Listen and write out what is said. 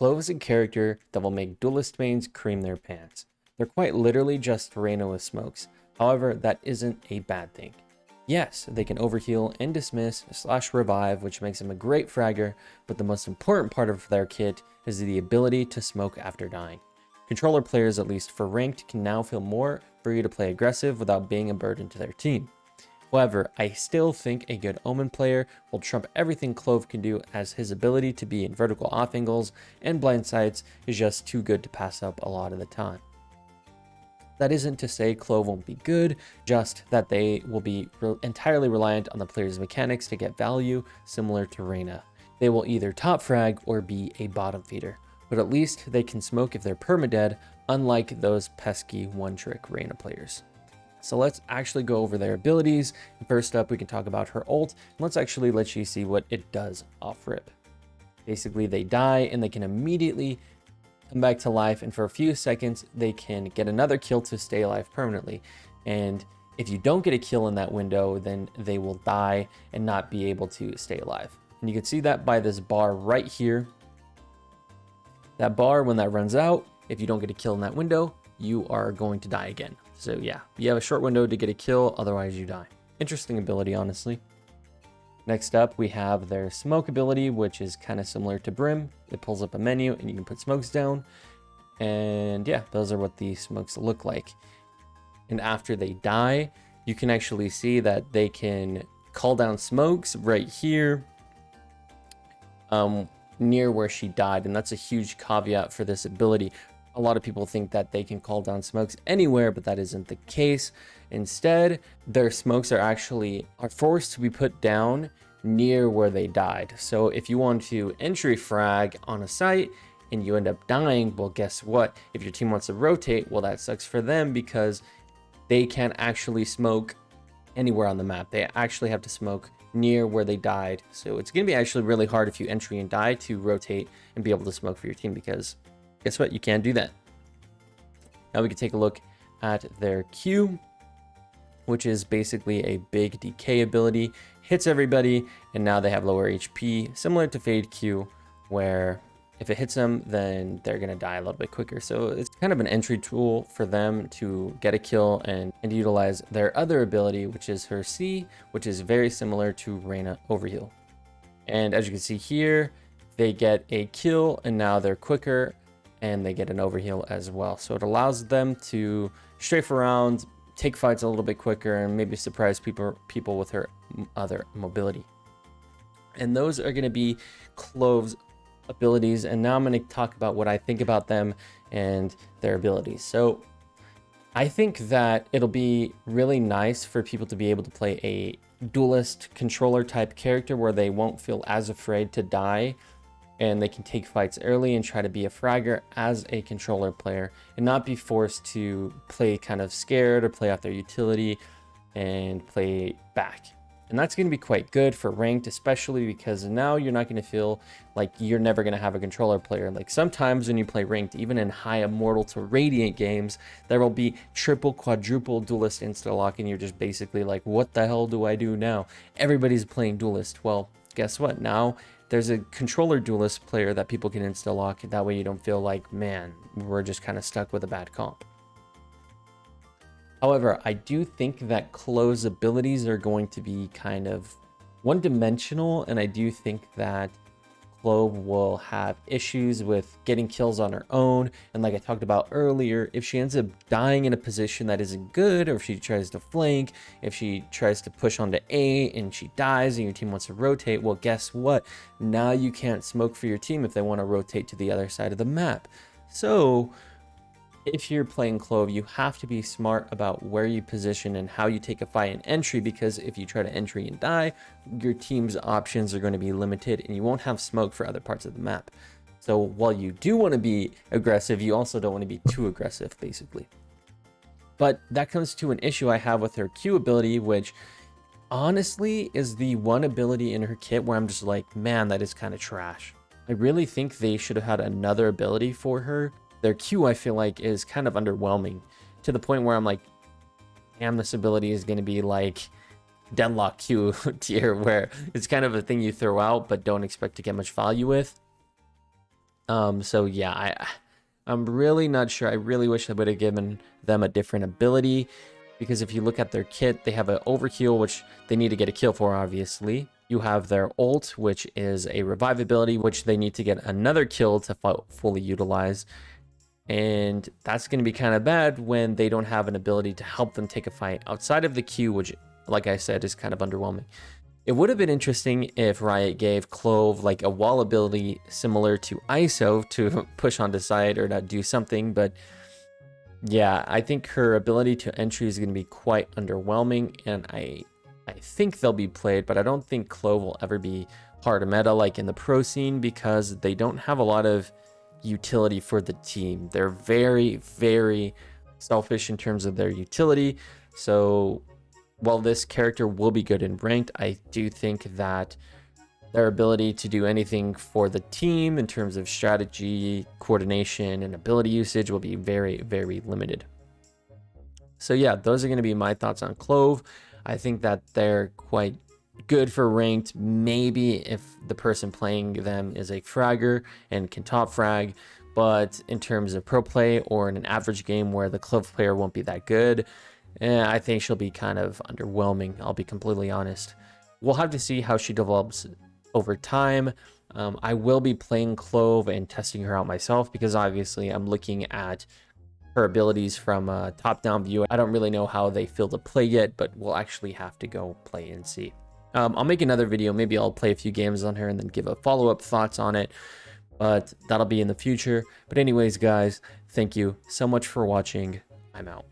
Clove is a character that will make duelist mains cream their pants. They're quite literally just Reyna with smokes. However, that isn't a bad thing. Yes, they can overheal and dismiss / revive, which makes them a great fragger, but the most important part of their kit is the ability to smoke after dying. Controller players, at least for ranked, can now feel more free to play aggressive without being a burden to their team. However, I still think a good Omen player will trump everything Clove can do, as his ability to be in vertical off angles and blind sights is just too good to pass up a lot of the time. That isn't to say Clove won't be good, just that they will be entirely reliant on the player's mechanics to get value, similar to Reyna. They will either top frag or be a bottom feeder, but at least they can smoke if they're permadead, unlike those pesky one-trick Reyna players. So let's actually go over their abilities. First up, we can talk about her ult. Let's actually let you see what it does off rip. Basically, they die and they can immediately come back to life, and for a few seconds, they can get another kill to stay alive permanently. And if you don't get a kill in that window, then they will die and not be able to stay alive. And you can see that by this bar right here. That bar, when that runs out, if you don't get a kill in that window, you are going to die again. So yeah, you have a short window to get a kill, otherwise you die. Interesting ability, honestly. Next up, we have their smoke ability, which is kind of similar to Brim. It pulls up a menu and you can put smokes down. And yeah, those are what the smokes look like. And after they die, you can actually see that they can call down smokes right here, near where she died. And that's a huge caveat for this ability. A lot of people think that they can call down smokes anywhere, but that isn't the case. Instead, their smokes are forced to be put down near where they died. So if you want to entry frag on a site and you end up dying, well, guess what? If your team wants to rotate, well, that sucks for them because they can't actually smoke anywhere on the map. They actually have to smoke near where they died. So it's going to be actually really hard if you entry and die to rotate and be able to smoke for your team, because guess what? You can't do that. Now we can take a look at their Q, which is basically a big decay ability. Hits everybody, and now they have lower HP, similar to Fade Q, where if it hits them, then they're going to die a little bit quicker. So it's kind of an entry tool for them to get a kill and utilize their other ability, which is her C, which is very similar to Reyna Overheal. And as you can see here, they get a kill, and now they're quicker, and they get an overheal as well. So it allows them to strafe around, take fights a little bit quicker, and maybe surprise people with her other mobility. And those are going to be Clove's abilities. And now I'm going to talk about what I think about them and their abilities. So I think that it'll be really nice for people to be able to play a duelist controller type character where they won't feel as afraid to die, and they can take fights early and try to be a fragger as a controller player and not be forced to play kind of scared or play out their utility and play back. And that's going to be quite good for ranked, especially because now you're not going to feel like you're never going to have a controller player. Like sometimes when you play ranked, even in high Immortal to Radiant games, there will be triple, quadruple duelist insta-lock, and you're just basically like, what the hell do I do now? Everybody's playing duelist. Well, guess what? Now there's a controller duelist player that people can insta-lock. That way you don't feel like, man, we're just kind of stuck with a bad comp. However, I do think that Clove's abilities are going to be kind of one-dimensional, and I do think that Clove will have issues with getting kills on her own. And like I talked about earlier, if she ends up dying in a position that isn't good, or if she tries to flank, if she tries to push onto A and she dies and your team wants to rotate, well, guess what? Now you can't smoke for your team if they want to rotate to the other side of the map. So if you're playing Clove, you have to be smart about where you position and how you take a fight in entry, because if you try to entry and die, your team's options are going to be limited and you won't have smoke for other parts of the map. So while you do want to be aggressive, you also don't want to be too aggressive, basically. But that comes to an issue I have with her Q ability, which honestly is the one ability in her kit where I'm just like, man, that is kind of trash. I really think they should have had another ability for her. Their Q, I feel like, is kind of underwhelming, to the point where I'm like, damn, this ability is going to be like Deadlock Q tier, where it's kind of a thing you throw out but don't expect to get much value with. So yeah, I'm really not sure. I really wish I would have given them a different ability, because if you look at their kit, they have an overheal, which they need to get a kill for, obviously. You have their ult, which is a revive ability, which they need to get another kill to fully utilize. And that's going to be kind of bad when they don't have an ability to help them take a fight outside of the queue, which, like I said, is kind of underwhelming. It would have been interesting if Riot gave Clove like a wall ability similar to ISO to push onto side or to do something, but yeah, I think her ability to entry is going to be quite underwhelming, and I think they'll be played, but I don't think Clove will ever be hard meta like in the pro scene, because they don't have a lot of utility for the team. They're very, very selfish in terms of their utility. So while this character will be good in ranked, I do think that their ability to do anything for the team in terms of strategy, coordination, and ability usage will be very, very limited. So yeah, those are going to be my thoughts on Clove. I think that they're quite good for ranked, maybe if the person playing them is a fragger and can top frag, but in terms of pro play or in an average game where the Clove player won't be that good, I think she'll be kind of underwhelming, I'll be completely honest. We'll have to see how she develops over time. I will be playing Clove and testing her out myself, because obviously I'm looking at her abilities from a top-down view. I don't really know how they feel to play yet, but we'll actually have to go play and see. I'll make another video. Maybe I'll play a few games on her and then give a follow-up thoughts on it, but that'll be in the future. But anyways, guys, thank you so much for watching. I'm out.